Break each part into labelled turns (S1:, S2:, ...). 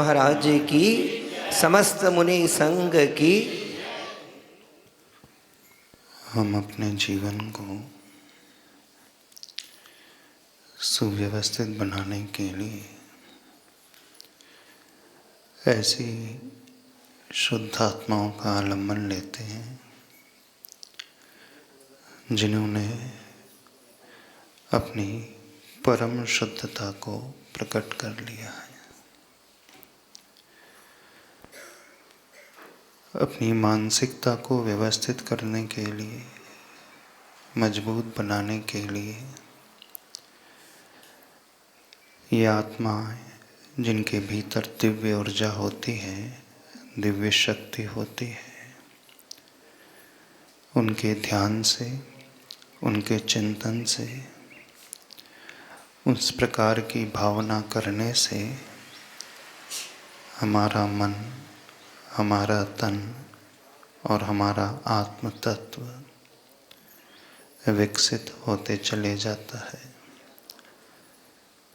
S1: महाराज की, समस्त मुनि संग की।
S2: हम अपने जीवन को सुव्यवस्थित बनाने के लिए ऐसी शुद्ध आत्माओं का आलम्बन लेते हैं जिन्होंने अपनी परम शुद्धता को प्रकट कर लिया है। अपनी मानसिकता को व्यवस्थित करने के लिए, मजबूत बनाने के लिए ये आत्माएं जिनके भीतर दिव्य ऊर्जा होती है, दिव्य शक्ति होती है, उनके ध्यान से, उनके चिंतन से, उस प्रकार की भावना करने से हमारा मन, हमारा तन और हमारा आत्म तत्व विकसित होते चले जाता है,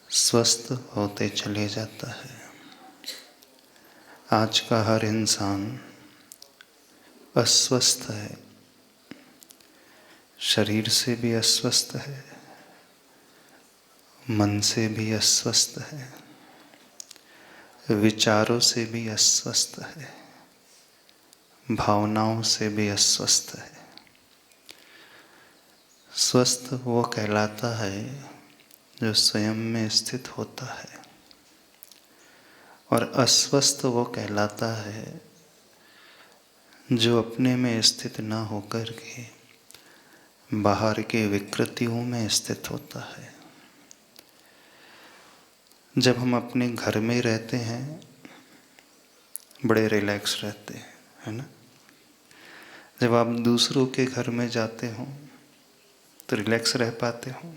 S2: स्वस्थ होते चले जाता है। आज का हर इंसान अस्वस्थ है, शरीर से भी अस्वस्थ है, मन से भी अस्वस्थ है, विचारों से भी अस्वस्थ है, भावनाओं से भी अस्वस्थ है। स्वस्थ वो कहलाता है जो स्वयं में स्थित होता है, और अस्वस्थ वो कहलाता है जो अपने में स्थित न होकर के बाहर के विकृतियों में स्थित होता है। जब हम अपने घर में रहते हैं बड़े रिलैक्स रहते हैं, है ना। जब आप दूसरों के घर में जाते हो तो रिलैक्स रह पाते हो।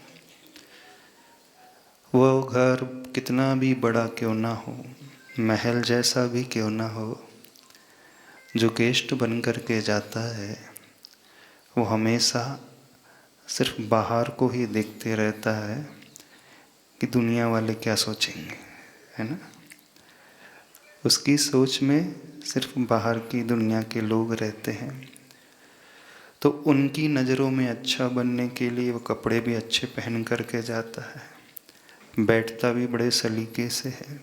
S2: वो घर कितना भी बड़ा क्यों ना हो, महल जैसा भी क्यों ना हो, जो गेस्ट बन कर के जाता है वो हमेशा सिर्फ बाहर को ही देखते रहता है कि दुनिया वाले क्या सोचेंगे, है ना। उसकी सोच में सिर्फ बाहर की दुनिया के लोग रहते हैं, तो उनकी नज़रों में अच्छा बनने के लिए वो कपड़े भी अच्छे पहन कर के जाता है, बैठता भी बड़े सलीके से है।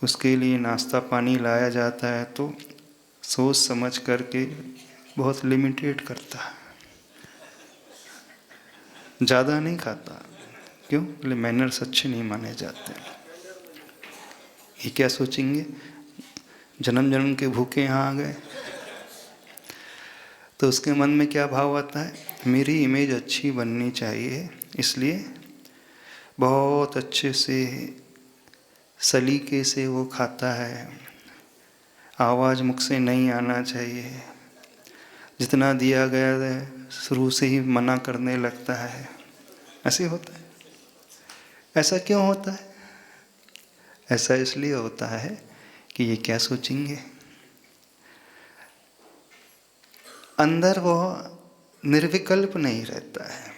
S2: उसके लिए नाश्ता पानी लाया जाता है तो सोच समझ करके बहुत लिमिटेड करता है, ज़्यादा नहीं खाता। क्यों? बोले मैनर्स अच्छे नहीं माने जाते। ये क्या सोचेंगे, जन्म जन्म के भूखे यहाँ आ गए। तो उसके मन में क्या भाव आता है, मेरी इमेज अच्छी बननी चाहिए, इसलिए बहुत अच्छे से सलीके से वो खाता है। आवाज़ मुख से नहीं आना चाहिए, जितना दिया गया है शुरू से ही मना करने लगता है। ऐसे होता है। ऐसा क्यों होता है? ऐसा इसलिए होता है कि ये क्या सोचेंगे। अंदर वो निर्विकल्प नहीं रहता है,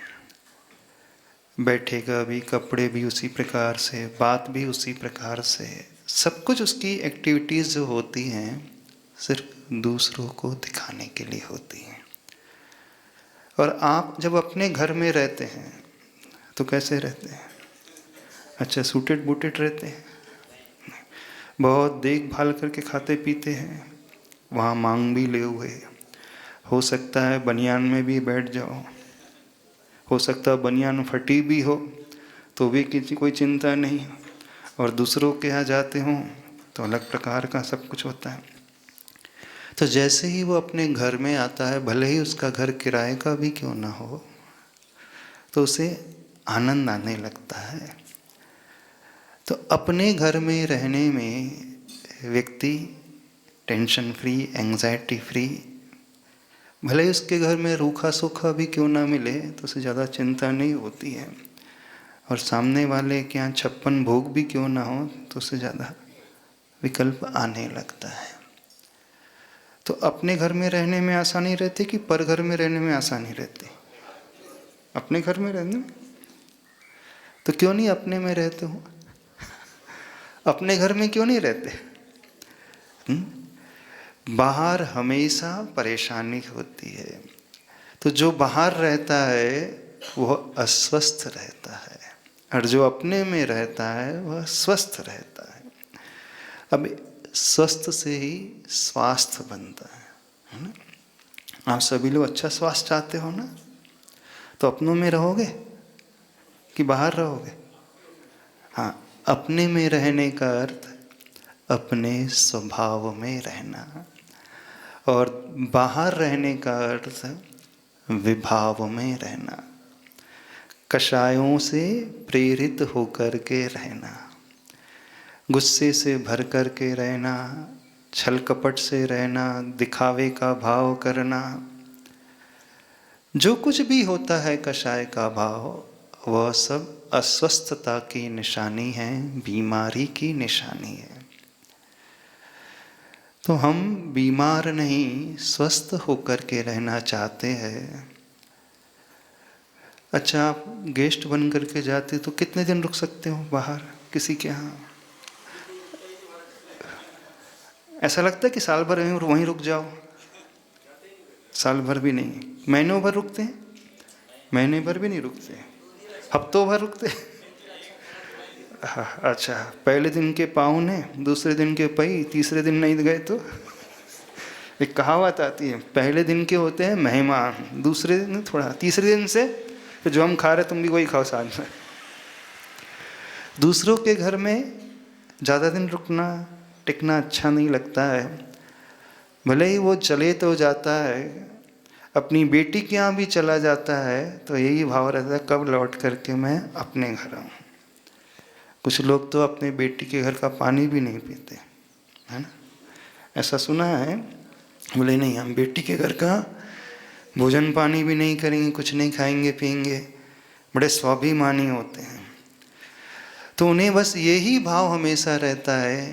S2: बैठेगा भी, कपड़े भी उसी प्रकार से, बात भी उसी प्रकार से, सब कुछ उसकी एक्टिविटीज़ जो होती हैं सिर्फ दूसरों को दिखाने के लिए होती हैं। और आप जब अपने घर में रहते हैं तो कैसे रहते हैं? अच्छा, सूटेड बूटेड रहते हैं, बहुत देखभाल करके खाते पीते हैं, वहाँ मांग भी ले हुए, हो सकता है बनियान में भी बैठ जाओ, हो सकता है बनियान फटी भी हो तो भी किसी कोई चिंता नहीं, और दूसरों के यहाँ जाते हों तो अलग प्रकार का सब कुछ होता है। तो जैसे ही वो अपने घर में आता है, भले ही उसका घर किराए का भी क्यों ना हो, तो उसे आनंद आने लगता है। तो अपने घर में रहने में व्यक्ति टेंशन फ्री, एंजाइटी फ्री, भले ही उसके घर में रूखा सूखा भी क्यों ना मिले तो उसे ज़्यादा चिंता नहीं होती है, और सामने वाले के यहाँ 56 भोग भी क्यों ना हो तो उससे ज़्यादा विकल्प आने लगता है। तो अपने घर में रहने में आसानी रहती कि पर घर में रहने में आसानी रहती? अपने घर में रहने में। तो क्यों नहीं अपने में रहते हो? अपने घर में क्यों नहीं रहते? बाहर हमेशा परेशानी होती है। तो जो बाहर रहता है वह अस्वस्थ रहता है, और जो अपने में रहता है वह स्वस्थ रहता है। अब स्वस्थ से ही स्वास्थ्य बनता है ना? आप सभी लोग अच्छा स्वास्थ्य चाहते हो ना? तो अपनों में रहोगे कि बाहर रहोगे? हाँ, अपने में रहने का अर्थ अपने स्वभाव में रहना, और बाहर रहने का अर्थ विभाव में रहना, कषायों से प्रेरित होकर के रहना, गुस्से से भर कर के रहना, छल कपट से रहना, दिखावे का भाव करना। जो कुछ भी होता है कषाय का भाव, वह सब अस्वस्थता की निशानी है, बीमारी की निशानी है। तो हम बीमार नहीं, स्वस्थ होकर के रहना चाहते हैं। अच्छा, आप गेस्ट बन करके जाते तो कितने दिन रुक सकते हो बाहर किसी के यहाँ? ऐसा लगता है कि साल भर वहीं रुक जाओ? साल भर भी नहीं, महीनों भर रुकते हैं? महीने भर भी नहीं रुकते, हफ्तों भर रुकते। अच्छा, पहले दिन के पाहुने, दूसरे दिन के पई, तीसरे दिन नहीं गए तो? एक कहावत आती है, पहले दिन के होते हैं मेहमान, दूसरे दिन थोड़ा, तीसरे दिन से तो जो हम खा रहे तुम भी वही खाओ साथ में। दूसरों के घर में ज़्यादा दिन रुकना टिकना अच्छा नहीं लगता है। भले ही वो चले तो जाता है, अपनी बेटी के यहाँ भी चला जाता है, तो यही भाव रहता है कब लौट करके मैं अपने घर आऊँ। कुछ लोग तो अपने बेटी के घर का पानी भी नहीं पीते, है ना? ऐसा सुना है। बोले नहीं, हम बेटी के घर का भोजन पानी भी नहीं करेंगे, कुछ नहीं खाएंगे पिएंगे। बड़े स्वाभिमानी होते हैं। तो उन्हें बस यही भाव हमेशा रहता है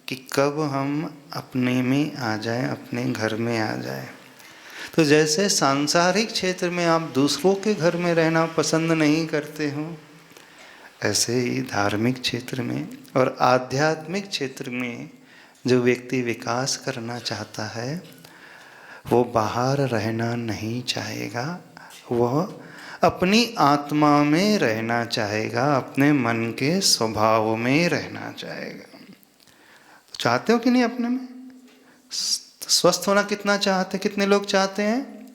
S2: कि कब हम अपने में आ जाएं, अपने घर में आ जाएं। तो जैसे सांसारिक क्षेत्र में आप दूसरों के घर में रहना पसंद नहीं करते हो, ऐसे ही धार्मिक क्षेत्र में और आध्यात्मिक क्षेत्र में जो व्यक्ति विकास करना चाहता है, वो बाहर रहना नहीं चाहेगा, वह अपनी आत्मा में रहना चाहेगा, अपने मन के स्वभाव में रहना चाहेगा। चाहते हो कि नहीं अपने में? स्वस्थ होना कितना चाहते, कितने लोग चाहते हैं?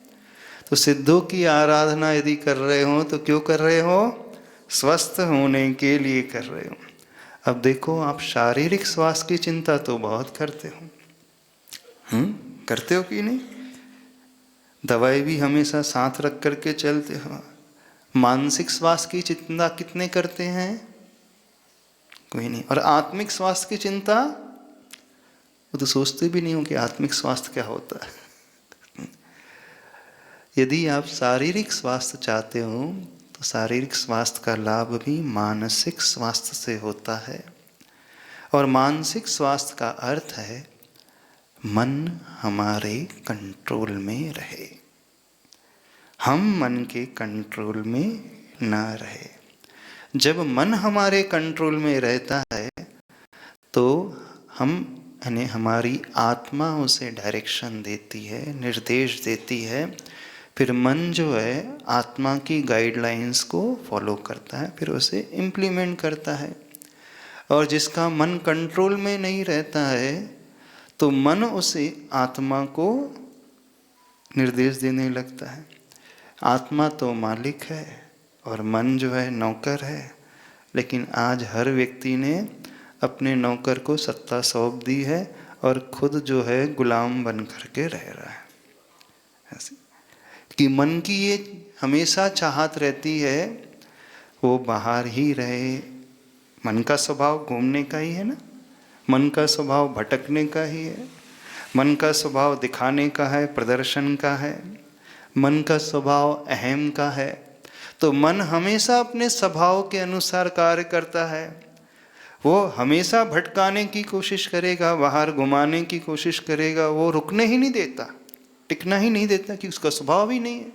S2: तो सिद्धों की आराधना यदि कर रहे हो तो क्यों कर रहे हो? स्वस्थ होने के लिए कर रहे हो। अब देखो, आप शारीरिक स्वास्थ्य की चिंता तो बहुत करते हो, करते हो कि नहीं? दवाई भी हमेशा साथ रख करके चलते हो। मानसिक स्वास्थ्य की चिंता कितने करते हैं? कोई नहीं। और आत्मिक स्वास्थ्य की चिंता, वो तो सोचते भी नहीं हो कि आत्मिक स्वास्थ्य क्या होता है। यदि आप शारीरिक स्वास्थ्य चाहते हो तो शारीरिक स्वास्थ्य का लाभ भी मानसिक स्वास्थ्य से होता है। और मानसिक स्वास्थ्य का अर्थ है मन हमारे कंट्रोल में रहे, हम मन के कंट्रोल में ना रहे। जब मन हमारे कंट्रोल में रहता है तो हम, यानी हमारी आत्मा उसे डायरेक्शन देती है, निर्देश देती है। फिर मन जो है आत्मा की गाइडलाइंस को फॉलो करता है, फिर उसे इम्प्लीमेंट करता है। और जिसका मन कंट्रोल में नहीं रहता है तो मन उसे आत्मा को निर्देश देने लगता है। आत्मा तो मालिक है और मन जो है नौकर है, लेकिन आज हर व्यक्ति ने अपने नौकर को सत्ता सौंप दी है और खुद जो है गुलाम बन करके रह रहा है। ऐसे कि मन की ये हमेशा चाहत रहती है वो बाहर ही रहे। मन का स्वभाव घूमने का ही है ना, मन का स्वभाव भटकने का ही है, मन का स्वभाव दिखाने का है, प्रदर्शन का है, मन का स्वभाव अहम का है। तो मन हमेशा अपने स्वभाव के अनुसार कार्य करता है। वो हमेशा भटकाने की कोशिश करेगा, बाहर घुमाने की कोशिश करेगा, वो रुकने ही नहीं देता, टिकना ही नहीं देता, कि उसका स्वभाव ही नहीं है।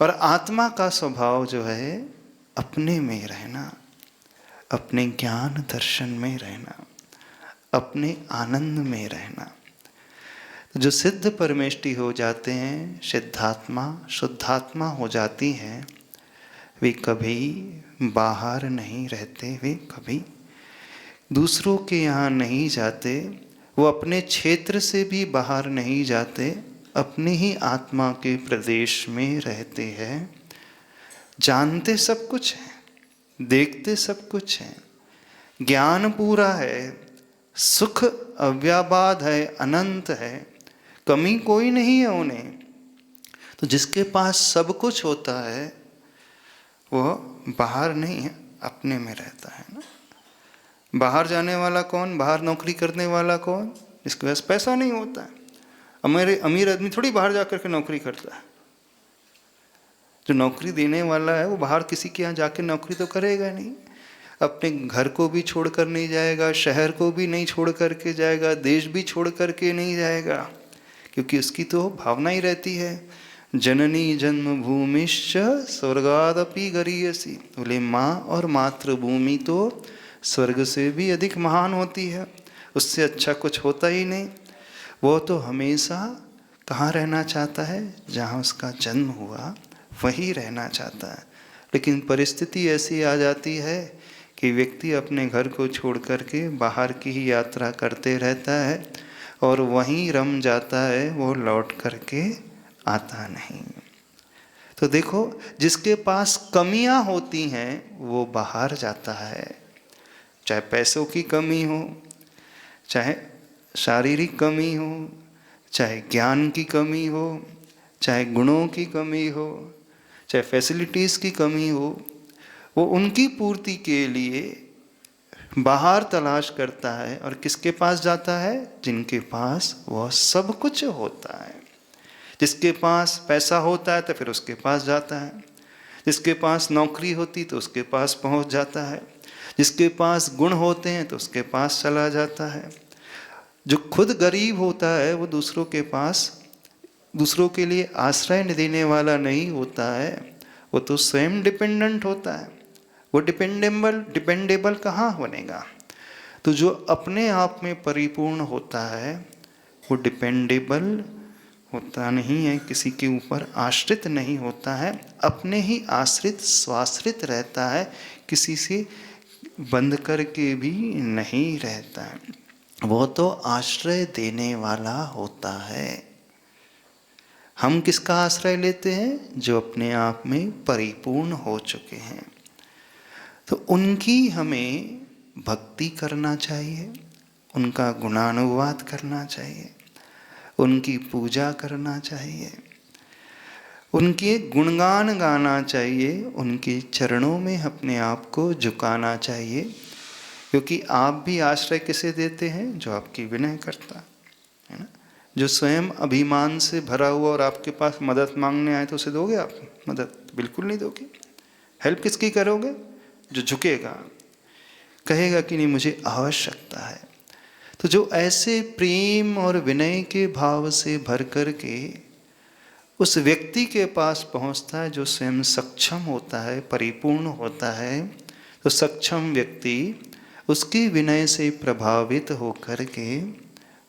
S2: और आत्मा का स्वभाव जो है अपने में रहना, अपने ज्ञान दर्शन में रहना, अपने आनंद में रहना। जो सिद्ध परमेष्टि हो जाते हैं, सिद्धात्मा शुद्धात्मा हो जाती हैं, वे कभी बाहर नहीं रहते, वे कभी दूसरों के यहाँ नहीं जाते, वो अपने क्षेत्र से भी बाहर नहीं जाते, अपने ही आत्मा के प्रदेश में रहते हैं। जानते सब कुछ हैं, देखते सब कुछ हैं, ज्ञान पूरा है, सुख अव्याबाद है, अनंत है, कमी कोई नहीं है उन्हें। तो जिसके पास सब कुछ होता है वह बाहर नहीं है, अपने में रहता है ना। बाहर जाने वाला कौन, बाहर नौकरी करने वाला कौन? जिसके पास पैसा नहीं होता है। अमीर आदमी थोड़ी बाहर जाकर के नौकरी करता है। जो नौकरी देने वाला है वो बाहर किसी के यहाँ जाके नौकरी तो करेगा नहीं, अपने घर को भी छोड़ कर नहीं जाएगा, शहर को भी नहीं छोड़ करके जाएगा, देश भी छोड़ करके नहीं जाएगा, क्योंकि उसकी तो भावना ही रहती है, जननी जन्मभूमिश्च स्वर्गादपि गरीयसी। बोले माँ और मातृभूमि तो स्वर्ग से भी अधिक महान होती है, उससे अच्छा कुछ होता ही नहीं। वो तो हमेशा कहाँ रहना चाहता है? जहाँ उसका जन्म हुआ वही रहना चाहता है। लेकिन परिस्थिति ऐसी आ जाती है कि व्यक्ति अपने घर को छोड़ करके बाहर की ही यात्रा करते रहता है और वहीं रम जाता है, वो लौट करके आता नहीं। तो देखो, जिसके पास कमियां होती हैं वो बाहर जाता है, चाहे पैसों की कमी हो, चाहे शारीरिक कमी हो, चाहे ज्ञान की कमी हो, चाहे गुणों की कमी हो, चाहे फैसिलिटीज़ की कमी हो, वो उनकी पूर्ति के लिए बाहर तलाश करता है। और किसके पास जाता है? जिनके पास वह सब कुछ होता है। जिसके पास पैसा होता है तो फिर उसके पास जाता है, जिसके पास नौकरी होती तो उसके पास पहुंच जाता है, जिसके पास गुण होते हैं तो उसके पास चला जाता है। जो खुद गरीब होता है वो दूसरों के पास, दूसरों के लिए आश्रय देने वाला नहीं होता है, वो तो स्वयं डिपेंडेंट होता है। वो डिपेंडेबल कहाँ बनेगा? तो जो अपने आप में परिपूर्ण होता है वो डिपेंडेबल होता नहीं है, किसी के ऊपर आश्रित नहीं होता है, अपने ही आश्रित स्वाश्रित रहता है, किसी से बंध करके भी नहीं रहता है। वो तो आश्रय देने वाला होता है। हम किसका आश्रय लेते हैं? जो अपने आप में परिपूर्ण हो चुके हैं। तो उनकी हमें भक्ति करना चाहिए, उनका गुणानुवाद करना चाहिए, उनकी पूजा करना चाहिए, उनके गुणगान गाना चाहिए, उनके चरणों में अपने आप को झुकाना चाहिए। क्योंकि आप भी आश्रय किसे देते हैं? जो आपकी विनय करता है ना। जो स्वयं अभिमान से भरा हुआ और आपके पास मदद मांगने आए तो उसे दोगे आप मदद? बिल्कुल नहीं दोगे। हेल्प किसकी करोगे? जो झुकेगा, कहेगा कि नहीं मुझे आवश्यकता है। तो जो ऐसे प्रेम और विनय के भाव से भर करके उस व्यक्ति के पास पहुंचता है जो स्वयं सक्षम होता है, परिपूर्ण होता है, तो सक्षम व्यक्ति उसकी विनय से प्रभावित होकर के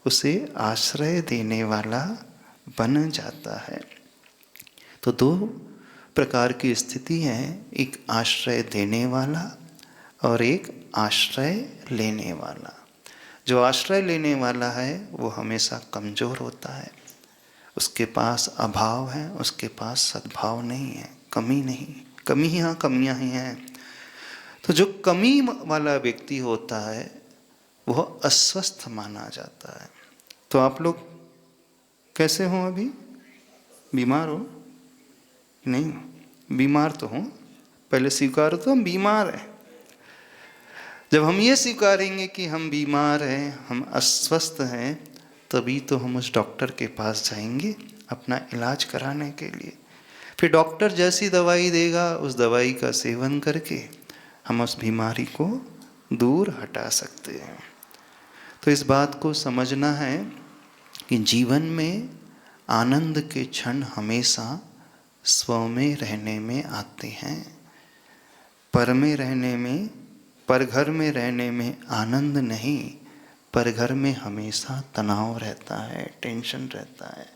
S2: उसे आश्रय देने वाला बन जाता है। तो दो प्रकार की स्थिति है, एक आश्रय देने वाला और एक आश्रय लेने वाला। जो आश्रय लेने वाला है वो हमेशा कमज़ोर होता है, उसके पास अभाव है, उसके पास सद्भाव नहीं है, कमी नहीं, कमियां ही हैं। तो जो कमी वाला व्यक्ति होता है वह अस्वस्थ माना जाता है। तो आप लोग कैसे हो? अभी बीमार हो? नहीं, बीमार तो हो, पहले स्वीकारो तो हम बीमार हैं। जब हम ये स्वीकारेंगे कि हम बीमार हैं, हम अस्वस्थ हैं, तभी तो हम उस डॉक्टर के पास जाएंगे अपना इलाज कराने के लिए। फिर डॉक्टर जैसी दवाई देगा, उस दवाई का सेवन करके हम उस बीमारी को दूर हटा सकते हैं। तो इस बात को समझना है कि जीवन में आनंद के क्षण हमेशा स्व में रहने में आते हैं, पर में रहने में पर घर में रहने में आनंद नहीं, पर घर में हमेशा तनाव रहता है, टेंशन रहता है,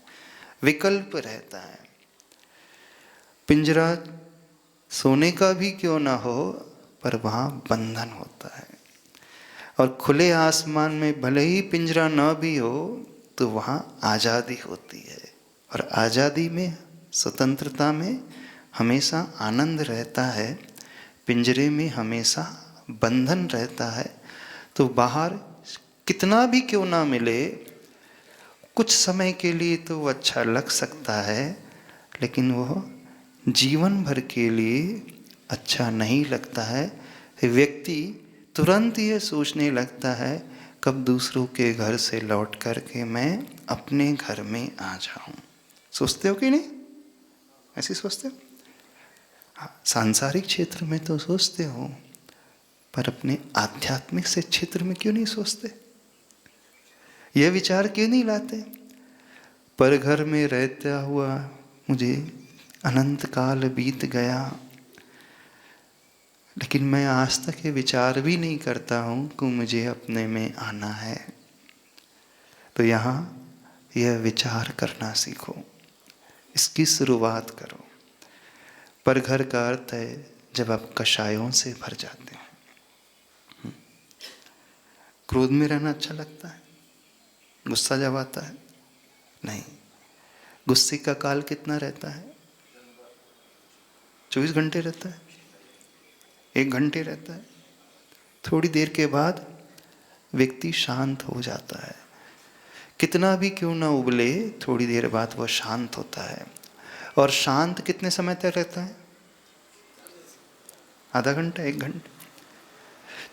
S2: विकल्प रहता है। पिंजरा सोने का भी क्यों ना हो, पर वहाँ बंधन होता है। और खुले आसमान में भले ही पिंजरा ना भी हो, तो वहाँ आज़ादी होती है। और आज़ादी में, स्वतंत्रता में हमेशा आनंद रहता है, पिंजरे में हमेशा बंधन रहता है। तो बाहर कितना भी क्यों ना मिले, कुछ समय के लिए तो वो अच्छा लग सकता है, लेकिन वो जीवन भर के लिए अच्छा नहीं लगता है। व्यक्ति तुरंत ये सोचने लगता है, कब दूसरों के घर से लौट कर के मैं अपने घर में आ जाऊं। सोचते हो कि नहीं? ऐसे सोचते हो? हाँ, सांसारिक क्षेत्र में तो सोचते हो, पर अपने आध्यात्मिक से क्षेत्र में क्यों नहीं सोचते? यह विचार क्यों नहीं लाते? पर घर में रहता हुआ मुझे अनंत काल बीत गया, लेकिन मैं आज तक ये विचार भी नहीं करता हूँ कि मुझे अपने में आना है। तो यहाँ यह विचार करना सीखो, इसकी शुरुआत करो। पर घर का अर्थ है जब आप कषायों से भर जाते हो। क्रोध में रहना अच्छा लगता है? गुस्सा जब आता है? नहीं। गुस्से का काल कितना रहता है? 24 घंटे रहता है, 1 घंटे रहता है। थोड़ी देर के बाद व्यक्ति शांत हो जाता है। कितना भी क्यों ना उबले, थोड़ी देर बाद वह शांत होता है। और शांत कितने समय तक रहता है? आधा घंटा, 1 घंटा।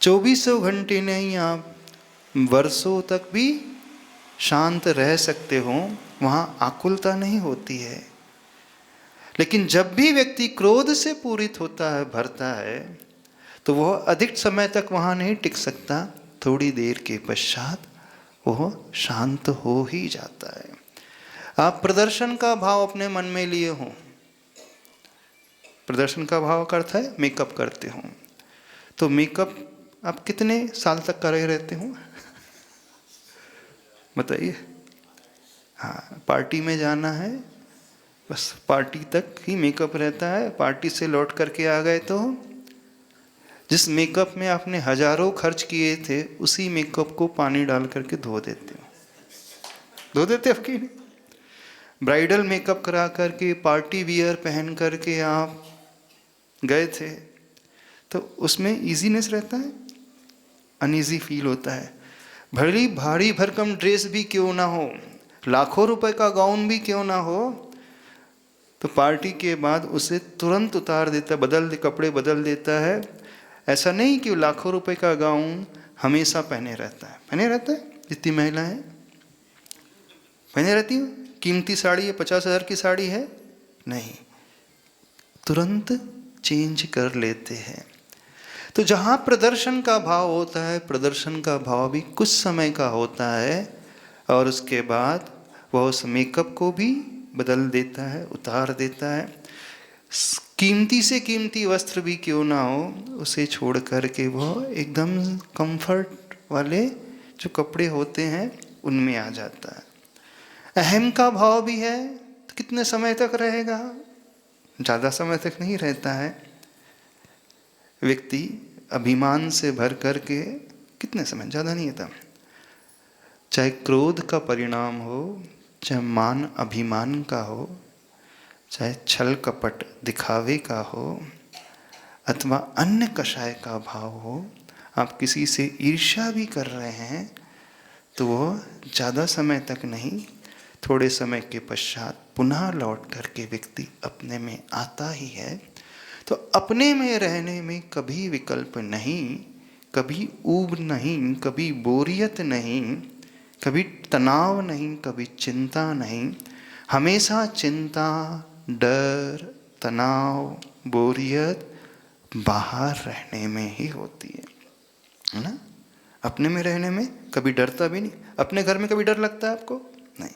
S2: 2400 घंटे नहीं, आप वर्षों तक भी शांत रह सकते हो, वहां आकुलता नहीं होती है। लेकिन जब भी व्यक्ति क्रोध से पूरित होता है, भरता है, तो वह अधिक समय तक वहां नहीं टिक सकता। थोड़ी देर के पश्चात वह शांत हो ही जाता है। आप प्रदर्शन का भाव अपने मन में लिए हो, प्रदर्शन का भाव का अर्थ है मेकअप करते हो, तो मेकअप आप कितने साल तक कर रहे रहते हो? बताइए। हाँ, पार्टी में जाना है, बस पार्टी तक ही मेकअप रहता है। पार्टी से लौट करके आ गए तो जिस मेकअप में आपने हजारों खर्च किए थे, उसी मेकअप को पानी डाल करके धो देते हो। धो देते हो कि नहीं? ब्राइडल मेकअप करा करके, पार्टी वियर पहन करके आप गए थे, तो उसमें इजीनेस रहता है, अनईजी फील होता है। भली भारी भरकम ड्रेस भी क्यों ना हो, लाखों रुपए का गाउन भी क्यों ना हो, तो पार्टी के बाद उसे तुरंत उतार देता, कपड़े बदल देता है। ऐसा नहीं कि लाखों रुपए का गाउन हमेशा पहने रहता है। पहने रहता है, जितनी महिलाएं पहने रहती हो। कीमती साड़ी है, 50,000 की साड़ी है, नहीं, तुरंत चेंज कर लेते हैं। तो जहाँ प्रदर्शन का भाव होता है, प्रदर्शन का भाव भी कुछ समय का होता है, और उसके बाद वह उस मेकअप को भी बदल देता है, उतार देता है। कीमती से कीमती वस्त्र भी क्यों ना हो, उसे छोड़ कर के वह एकदम कंफर्ट वाले जो कपड़े होते हैं उनमें आ जाता है। अहम का भाव भी है, तो कितने समय तक रहेगा? ज़्यादा समय तक नहीं रहता है। व्यक्ति अभिमान से भर कर के कितने समय, ज़्यादा नहीं था। चाहे क्रोध का परिणाम हो, चाहे मान अभिमान का हो, चाहे छल कपट दिखावे का हो, अथवा अन्य कषाय का भाव हो, आप किसी से ईर्ष्या भी कर रहे हैं, तो वो ज़्यादा समय तक नहीं, थोड़े समय के पश्चात पुनः लौट करके व्यक्ति अपने में आता ही है। तो अपने में रहने में कभी विकल्प नहीं, कभी ऊब नहीं, कभी बोरियत नहीं, कभी तनाव नहीं, कभी चिंता नहीं। हमेशा चिंता, डर, तनाव, बोरियत बाहर रहने में ही होती है ना? अपने में रहने में कभी डरता भी नहीं। अपने घर में कभी डर लगता है आपको? नहीं।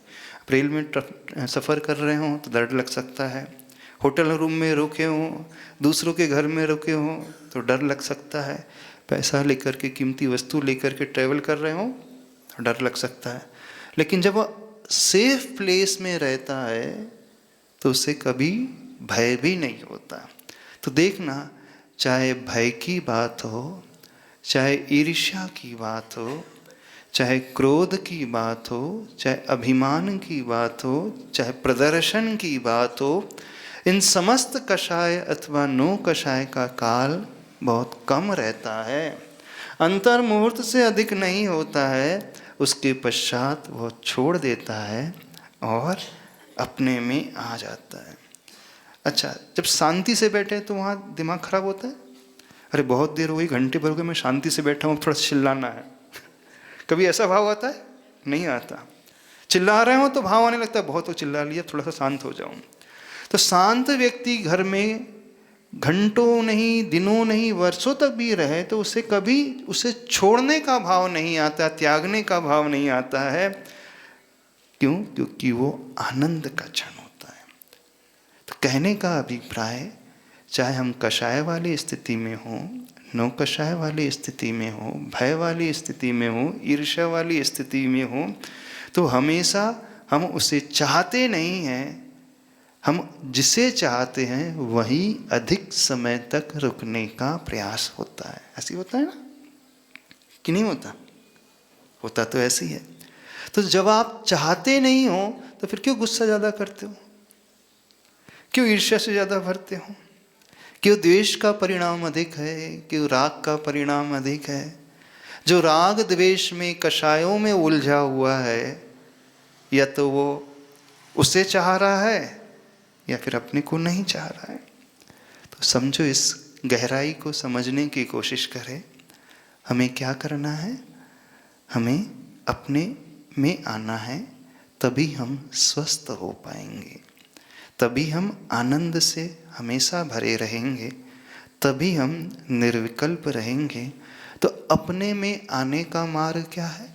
S2: रेल में सफ़र कर रहे हो तो डर लग सकता है, होटल रूम में रुके हो, दूसरों के घर में रुके हो तो डर लग सकता है। पैसा लेकर के, कीमती वस्तु लेकर के ट्रैवल कर रहे हो तो डर लग सकता है, लेकिन जब वो सेफ प्लेस में रहता है तो उसे कभी भय भी नहीं होता। तो देखना, चाहे भय की बात हो, चाहे ईर्ष्या की बात हो, चाहे क्रोध की बात हो, चाहे अभिमान की बात हो, चाहे प्रदर्शन की बात हो, इन समस्त कषाय अथवा नो कषाय का काल बहुत कम रहता है, अंतर मुहूर्त से अधिक नहीं होता है। उसके पश्चात वो छोड़ देता है और अपने में आ जाता है। अच्छा, जब शांति से बैठे तो वहाँ दिमाग खराब होता है। अरे बहुत देर हो गई, घंटे भर हो गए, मैं शांति से बैठा हूँ, थोड़ा चिल्लाना है। कभी ऐसा भाव आता है? नहीं आता। चिल्ला रहे हो तो भाव आने लगता है, बहुत हो चिल्ला लिया, थोड़ा सा शांत हो जाऊं। तो शांत व्यक्ति घर में घंटों नहीं, दिनों नहीं, वर्षों तक भी रहे तो उसे कभी उसे छोड़ने का भाव नहीं आता, त्यागने का भाव नहीं आता है। क्यों? क्योंकि वो आनंद का क्षण होता है। तो कहने का अभिप्राय, चाहे हम कषाय वाली स्थिति में हों, नौ कषाय वाली स्थिति में हो, भय वाली स्थिति में हो, ईर्ष्या वाली स्थिति में हो, तो हमेशा हम उसे चाहते नहीं हैं। हम जिसे चाहते हैं वही अधिक समय तक रुकने का प्रयास होता है। ऐसी होता है ना कि नहीं होता? होता तो ऐसे ही है। तो जब आप चाहते नहीं हो तो फिर क्यों गुस्सा ज़्यादा करते हो? क्यों ईर्ष्या से ज़्यादा भरते हो? क्यों द्वेष का परिणाम अधिक है? क्यों राग का परिणाम अधिक है? जो राग द्वेष में, कषायों में उलझा हुआ है, या तो वो उसे चाह रहा है या फिर अपने को नहीं चाह रहा है। तो समझो, इस गहराई को समझने की कोशिश करें। हमें क्या करना है? हमें अपने में आना है, तभी हम स्वस्थ हो पाएंगे, तभी हम आनंद से हमेशा भरे रहेंगे, तभी हम निर्विकल्प रहेंगे। तो अपने में आने का मार्ग क्या है?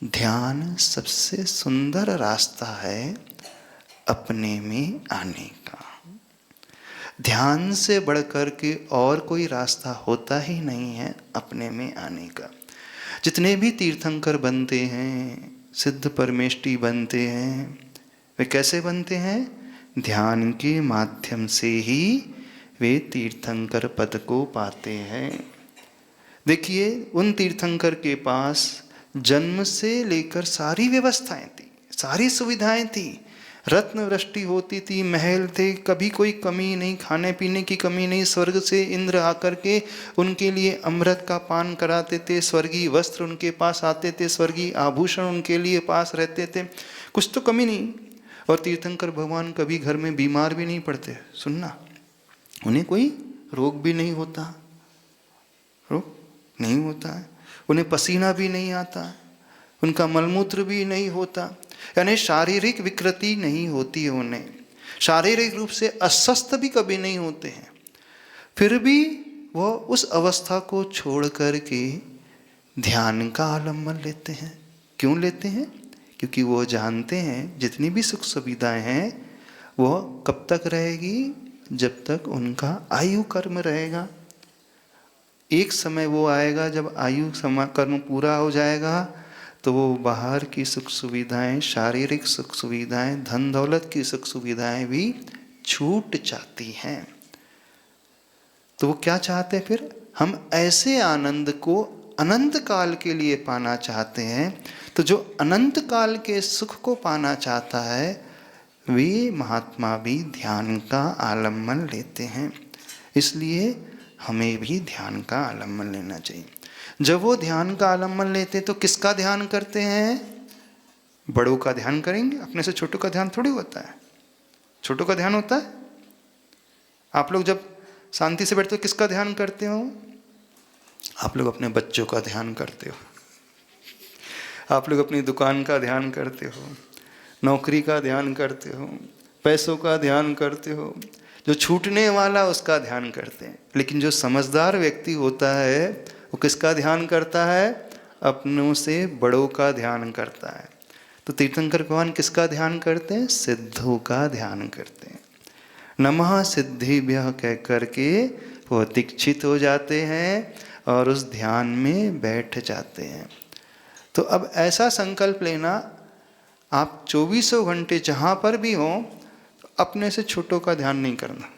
S2: ध्यान सबसे सुंदर रास्ता है अपने में आने का। ध्यान से बढ़कर के और कोई रास्ता होता ही नहीं है अपने में आने का। जितने भी तीर्थंकर बनते हैं, सिद्ध परमेष्ठी बनते हैं, वे कैसे बनते हैं? ध्यान के माध्यम से ही वे तीर्थंकर पद को पाते हैं। देखिए, उन तीर्थंकर के पास जन्म से लेकर सारी व्यवस्थाएं थी, सारी सुविधाएं थी, रत्न वृष्टि होती थी, महल थे, कभी कोई कमी नहीं, खाने पीने की कमी नहीं। स्वर्ग से इंद्र आकर के उनके लिए अमृत का पान कराते थे, स्वर्गीय वस्त्र उनके पास आते थे, स्वर्गीय आभूषण उनके लिए पास रहते थे, कुछ तो कमी नहीं। और तीर्थंकर भगवान कभी घर में बीमार भी नहीं पड़ते। सुनना, उन्हें कोई रोग भी नहीं होता, रोग नहीं होता है, उन्हें पसीना भी नहीं आता, उनका मलमूत्र भी नहीं होता, यानी शारीरिक विकृति नहीं होती है उन्हें, शारीरिक रूप से अस्वस्थ भी कभी नहीं होते हैं। फिर भी वो उस अवस्था को छोड़ कर के ध्यान का आलम्बन लेते हैं। क्यों लेते हैं? क्योंकि वो जानते हैं जितनी भी सुख सुविधाएं हैं वो कब तक रहेगी? जब तक उनका आयु कर्म रहेगा। एक समय वो आएगा जब आयु कर्म पूरा हो जाएगा तो वो बाहर की सुख सुविधाएं, शारीरिक सुख सुविधाएं, धन दौलत की सुख सुविधाएं भी छूट जाती हैं। तो वो क्या चाहते हैं फिर? हम ऐसे आनंद को अनंत काल के लिए पाना चाहते हैं। तो जो अनंत काल के सुख को पाना चाहता है वे महात्मा भी ध्यान का आलम्बन लेते हैं। इसलिए हमें भी ध्यान का आलम्बन लेना चाहिए। जब वो ध्यान का आलम्बन लेते तो किसका ध्यान करते हैं? बड़ों का ध्यान करेंगे। अपने से छोटों का ध्यान थोड़ी होता है। छोटों का ध्यान होता है। आप लोग जब शांति से बैठते हो किसका ध्यान करते हो? आप लोग अपने बच्चों का ध्यान करते हो, आप लोग अपनी दुकान का ध्यान करते हो, नौकरी का ध्यान करते हो, पैसों का ध्यान करते हो, जो छूटने वाला उसका ध्यान करते हैं। लेकिन जो समझदार व्यक्ति होता है वो किसका ध्यान करता है? अपनों से बड़ों का ध्यान करता है। तो तीर्थंकर भगवान किसका ध्यान करते हैं? सिद्धों का ध्यान करते हैं। नमः सिद्धिभ्यः कह करके वो दीक्षित हो जाते हैं और उस ध्यान में बैठ जाते हैं। तो अब ऐसा संकल्प लेना, आप 24 घंटे जहाँ पर भी हों, अपने से छोटों का ध्यान नहीं करना,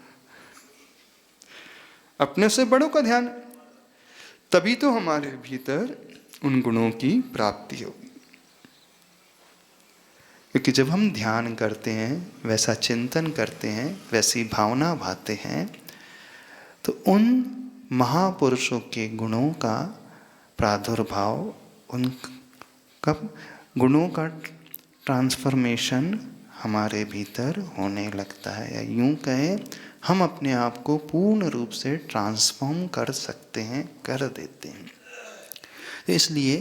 S2: अपने से बड़ों का ध्यान। तभी तो हमारे भीतर उन गुणों की प्राप्ति होगी। क्योंकि जब हम ध्यान करते हैं, वैसा चिंतन करते हैं, वैसी भावना भाते हैं, तो उन महापुरुषों के गुणों का प्रादुर्भाव, उन कब गुणों का ट्रांसफॉर्मेशन हमारे भीतर होने लगता है, या यूं कहें हम अपने आप को पूर्ण रूप से ट्रांसफॉर्म कर सकते हैं, कर देते हैं। तो इसलिए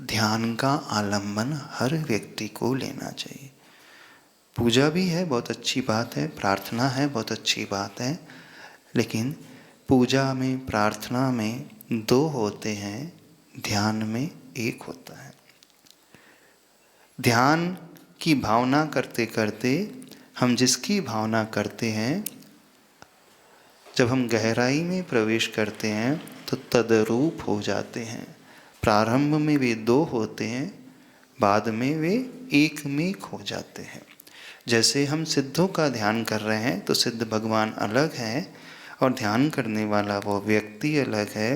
S2: ध्यान का आलंबन हर व्यक्ति को लेना चाहिए। पूजा भी है, बहुत अच्छी बात है, प्रार्थना है, बहुत अच्छी बात है, लेकिन पूजा में, प्रार्थना में 2 होते हैं, ध्यान में 1 होता है। ध्यान की भावना करते करते हम जिसकी भावना करते हैं, जब हम गहराई में प्रवेश करते हैं तो तदरूप हो जाते हैं। प्रारंभ में वे 2 होते हैं, बाद में वे एक में एक हो जाते हैं। जैसे हम सिद्धों का ध्यान कर रहे हैं तो सिद्ध भगवान अलग हैं और ध्यान करने वाला वो व्यक्ति अलग है,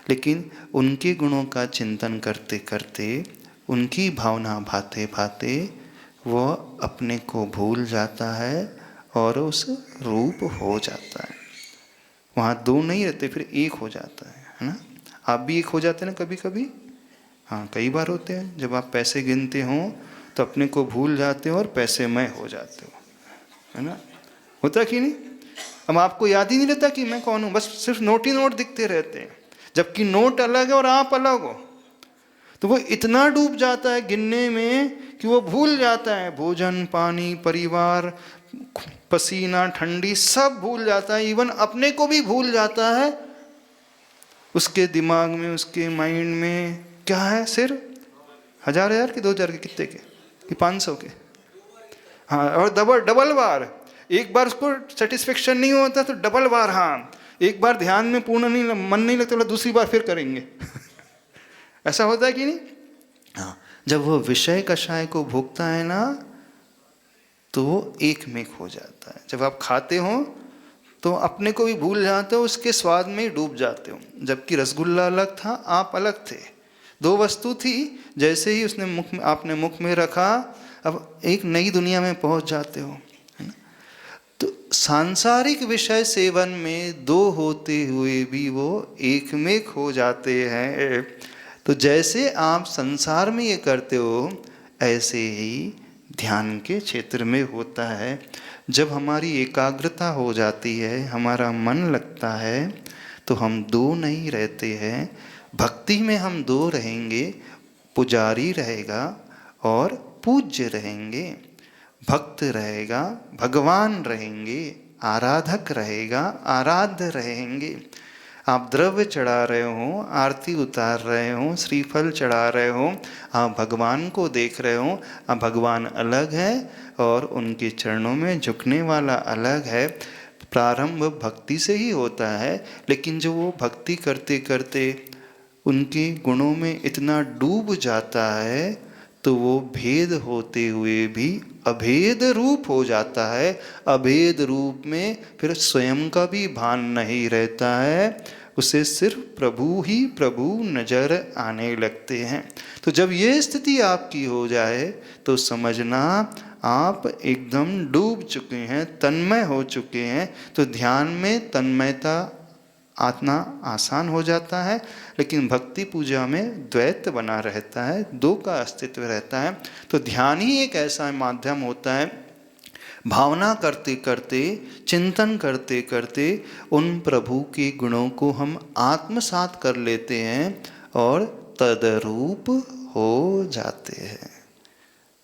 S2: लेकिन उनके गुणों का चिंतन करते करते, उनकी भावना भाते भाते वह अपने को भूल जाता है और उस रूप हो जाता है। वहाँ 2 नहीं रहते, फिर 1 हो जाता है ना। आप भी 1 हो जाते हैं ना कभी कभी। हाँ, कई बार होते हैं जब आप पैसे गिनते हो तो अपने को भूल जाते हो और पैसेमय हो जाते हो, है ना। होता कि नहीं? अब आपको याद ही नहीं रहता कि मैं कौन हूँ, बस सिर्फ नोट ही नोट दिखते रहते हैं, जबकि नोट अलग है और आप अलग हो। तो वो इतना डूब जाता है गिनने में कि वो भूल जाता है भोजन, पानी, परिवार, पसीना, ठंडी, सब भूल जाता है। इवन अपने को भी भूल जाता है। उसके दिमाग में, उसके माइंड में क्या है? सिर्फ 1000 के 2000 के, कितने के, कि 500 के। हाँ, और डबल बार, एक बार उसको सेटिस्फेक्शन नहीं होता तो डबल बार, हाँ एक बार ध्यान में पूर्ण नहीं, मन नहीं लगता, दूसरी बार फिर करेंगे। ऐसा होता है कि नहीं? हाँ, जब वो विषय कषाय को भोगता है ना, तो वो एक में हो जाता है। जब आप खाते हो तो अपने को भी भूल जाते हो, उसके स्वाद में डूब जाते हो। जबकि रसगुल्ला अलग था, आप अलग थे, 2 वस्तु थी। जैसे ही उसने मुख में, आपने मुख में रखा, अब एक नई दुनिया में पहुंच जाते हो, है ना। तो सांसारिक विषय सेवन में 2 होते हुए भी वो एक में हो जाते हैं। तो जैसे आप संसार में ये करते हो, ऐसे ही ध्यान के क्षेत्र में होता है। जब हमारी एकाग्रता हो जाती है, हमारा मन लगता है, तो हम 2 नहीं रहते हैं। भक्ति में हम 2 रहेंगे, पुजारी रहेगा और पूज्य रहेंगे। भक्त रहेगा, भगवान रहेंगे, आराधक रहेगा, आराध्य रहेंगे। आप द्रव्य चढ़ा रहे हो, आरती उतार रहे हो, श्रीफल चढ़ा रहे हो, आप भगवान को देख रहे हो। आप भगवान अलग है और उनके चरणों में झुकने वाला अलग है। प्रारंभ भक्ति से ही होता है, लेकिन जो वो भक्ति करते करते उनके गुणों में इतना डूब जाता है, तो वो भेद होते हुए भी अभेद रूप हो जाता है। अभेद रूप में फिर स्वयं का भी भान नहीं रहता है, उसे सिर्फ प्रभु ही प्रभु नजर आने लगते हैं। तो जब ये स्थिति आपकी हो जाए तो समझना आप एकदम डूब चुके हैं, तन्मय हो चुके हैं। तो ध्यान में तन्मयता आना आसान हो जाता है, लेकिन भक्ति पूजा में द्वैत बना रहता है, 2 का अस्तित्व रहता है। तो ध्यान ही एक ऐसा माध्यम होता है, भावना करते करते, चिंतन करते करते उन प्रभु के गुणों को हम आत्मसात कर लेते हैं और तदरूप हो जाते हैं।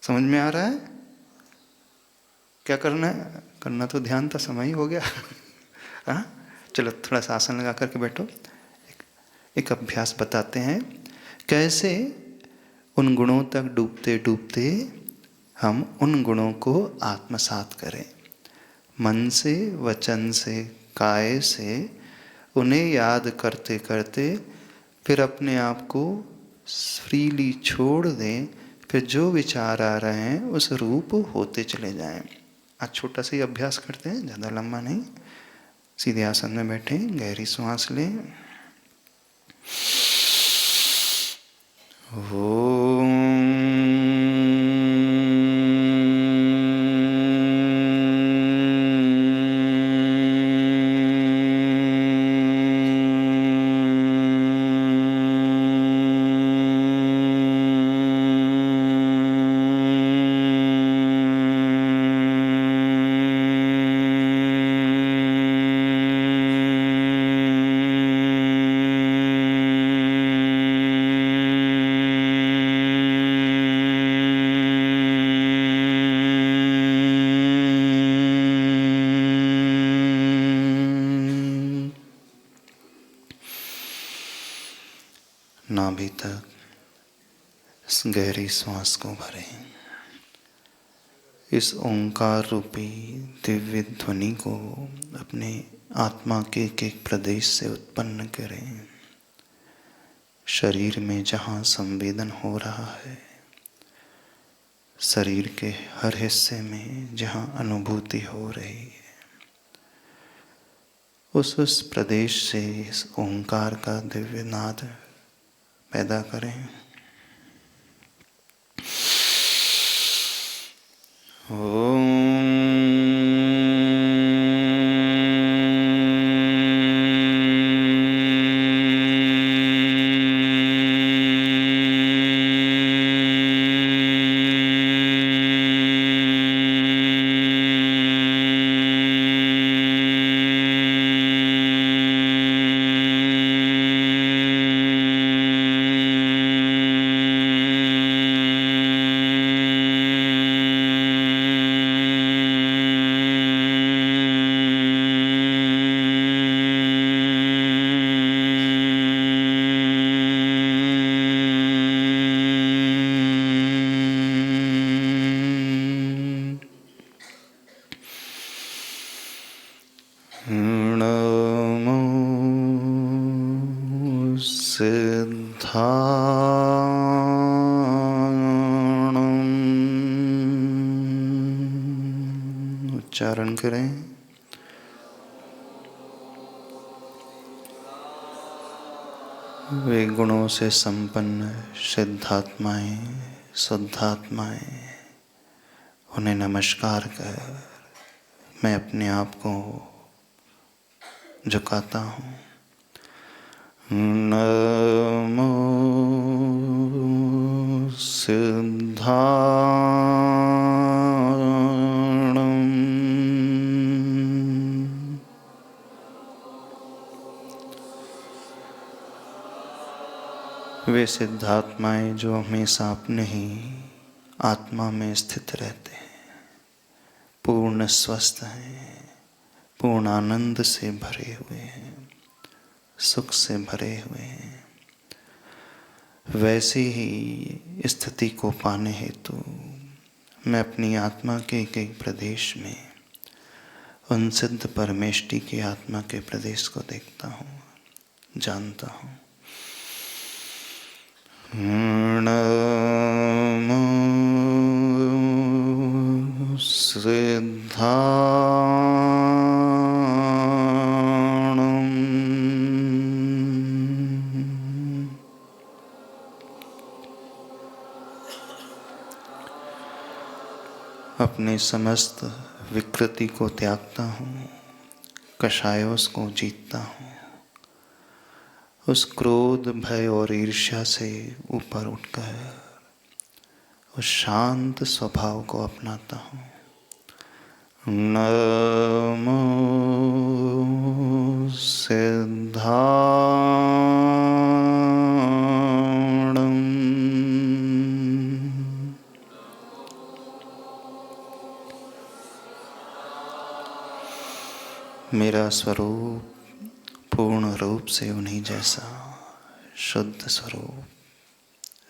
S2: समझ में आ रहा है? क्या करना है? करना तो ध्यान था, समय ही हो गया। हाँ, चलो थोड़ा सा आसन लगा करके बैठो। एक अभ्यास बताते हैं कैसे उन गुणों तक डूबते डूबते हम उन गुणों को आत्मसात करें। मन से, वचन से, काय से उन्हें याद करते करते फिर अपने आप को फ्रीली छोड़ दें। फिर जो विचार आ रहे हैं उस रूप होते चले जाएं। आज छोटा सा ही अभ्यास करते हैं, ज़्यादा लंबा नहीं। सीधे आसन में बैठें, गहरी सांस लें। नाभि तक इस गहरी श्वास को भरें। इस ओंकार रूपी दिव्य ध्वनि को अपने आत्मा के एक प्रदेश से उत्पन्न करें। शरीर में जहाँ संवेदन हो रहा है, शरीर के हर हिस्से में जहाँ अनुभूति हो रही है, उस प्रदेश से इस ओंकार का दिव्य नाद पैदा करें। उच्चारण करें। वे गुणों से संपन्न सिद्धात्माएं, शुद्धात्माएं, उन्हें नमस्कार कर मैं अपने आप को झुकाता हूँ। नमो सिद्धाणं। वे सिद्धात्माएं जो हमेशा अपने ही आत्मा में स्थित रहते हैं, पूर्ण स्वस्थ हैं, पूर्ण आनंद से भरे हुए हैं, सुख से भरे हुए हैं। वैसे ही स्थिति को पाने हेतु मैं अपनी आत्मा के एक प्रदेश में उन सिद्ध परमेष्टि की आत्मा के प्रदेश को देखता हूँ, जानता हूँ। नमो सिद्धाणं। अपने समस्त विकृति को त्यागता हूँ, कषायों को जीतता हूँ, उस क्रोध, भय और ईर्ष्या से ऊपर उठकर उस शांत स्वभाव को अपनाता हूँ। नमो सिद्धाणं। मेरा स्वरूप पूर्ण रूप से उन्हीं जैसा शुद्ध स्वरूप,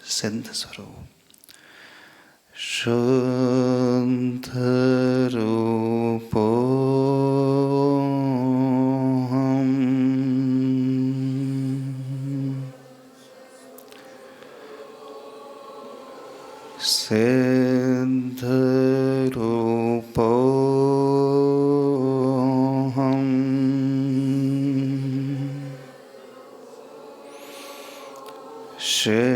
S2: सिद्ध स्वरूप, शुद्ध रूपो हम। सिद्धरूपोऽहम् सिद्धरूपोऽहम्।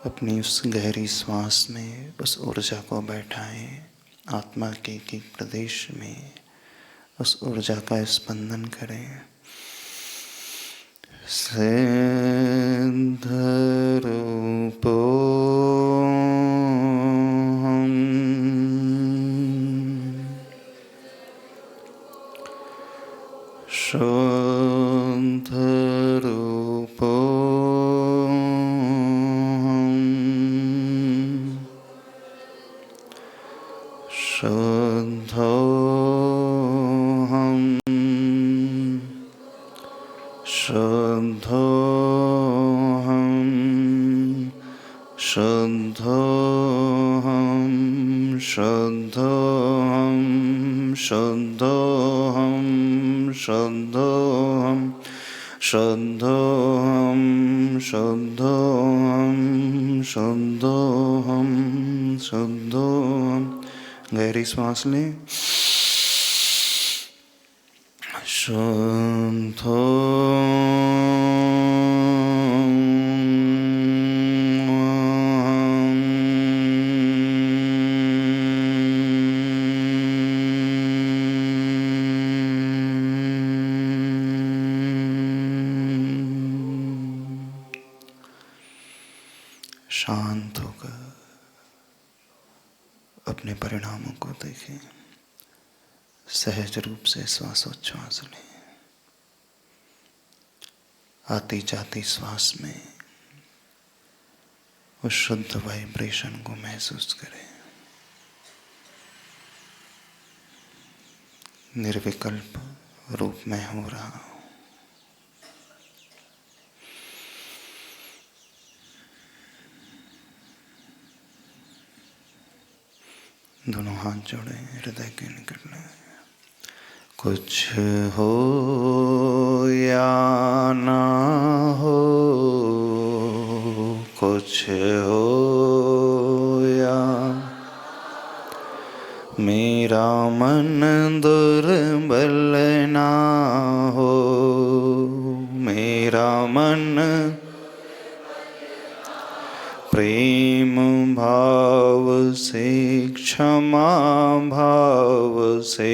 S2: अपनी उस गहरी श्वास में उस ऊर्जा को बैठाएं। आत्मा के एक प्रदेश में उस ऊर्जा का स्पंदन करें। सिद्धरूपोऽहम् शुद्धोहम्। गहरी सांस लें। शांत होकर अपने परिणामों को देखें। सहज रूप से श्वासोच्छ्वास लें। आती जाती श्वास में उस शुद्ध वाइब्रेशन को महसूस करें। निर्विकल्प रूप में हो रहा हो। दोनों हाथ जोड़े हृदय के निकट में। कुछ हो या ना हो, कुछ हो या, मेरा मन दुर्बल ना हो, मेरा मन प्रेम भाव से, क्षमा भाव से,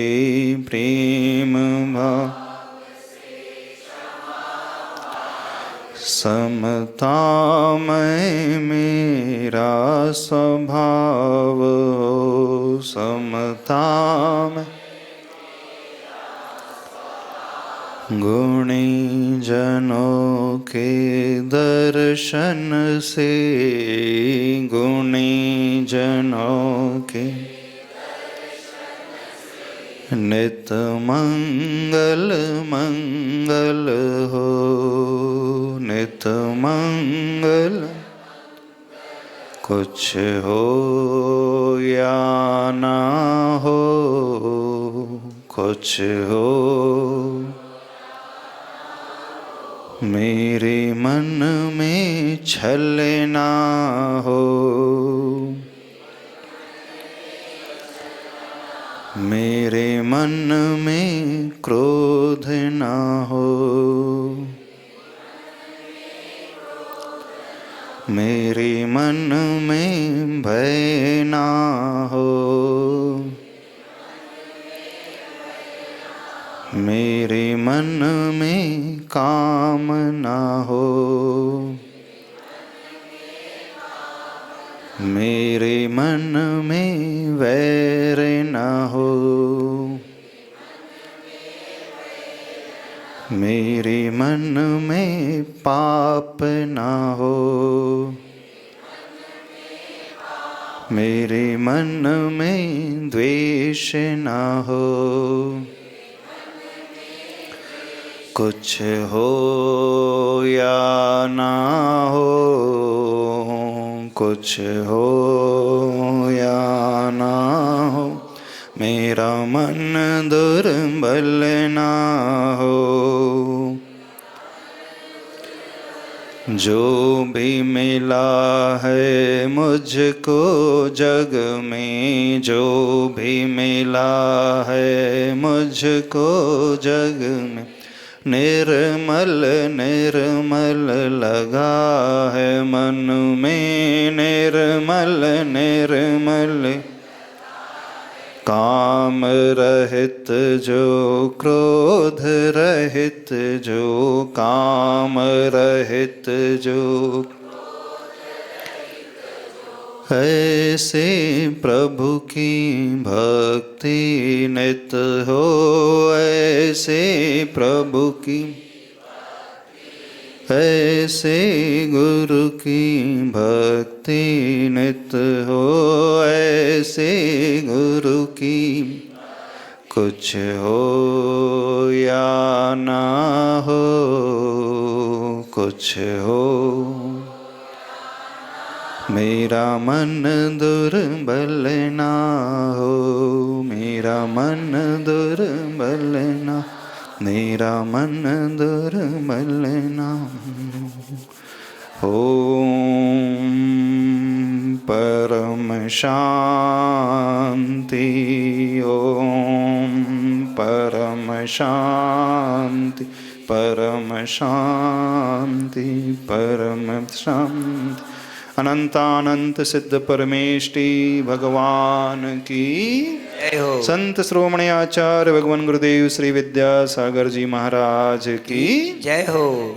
S2: प्रेम भाव, समता में मेरा स्वभाव हो, समता में गुणी जनों के दर्शन से, गुणी जनों के नित मंगल मंगल हो, नित मंगल। कुछ हो या ना हो, कुछ हो, मेरे मन में छल ना हो, मेरे मन में क्रोध ना हो, मेरे मन में भय ना हो, मेरे मन में काम ना हो, मेरे मन में वैर ना हो, मेरे मन में पाप ना हो, मेरे मन में द्वेष ना हो। कुछ हो या ना हो, कुछ हो या ना हो, मेरा मन दुर्बल ना हो। जो भी मिला है मुझको जग में, जो भी मिला है मुझको जग में, निर्मल निर्मल लगा है मन में, निर्मल निर्मल। काम रहित जो, क्रोध रहित जो, काम रहित जो, ऐसे प्रभु की भक्ति नित हो, ऐसे प्रभु की, ऐसे गुरु की भक्ति नित हो, ऐसे गुरु की। कुछ हो या ना हो, कुछ हो, मेरा मन दुर्बल ना हो, मेरा मन दुर्बल ना, मेरा मन दुर्बल ना। ओम परम शांति, ओम परम शांति, परम शांति, परम शांति। अनंतानंत सिद्ध परमेष्टि भगवान की
S1: जय हो।
S2: संत श्रोमणी आचार्य भगवान गुरुदेव श्री विद्यासागर जी महाराज की
S1: जय हो।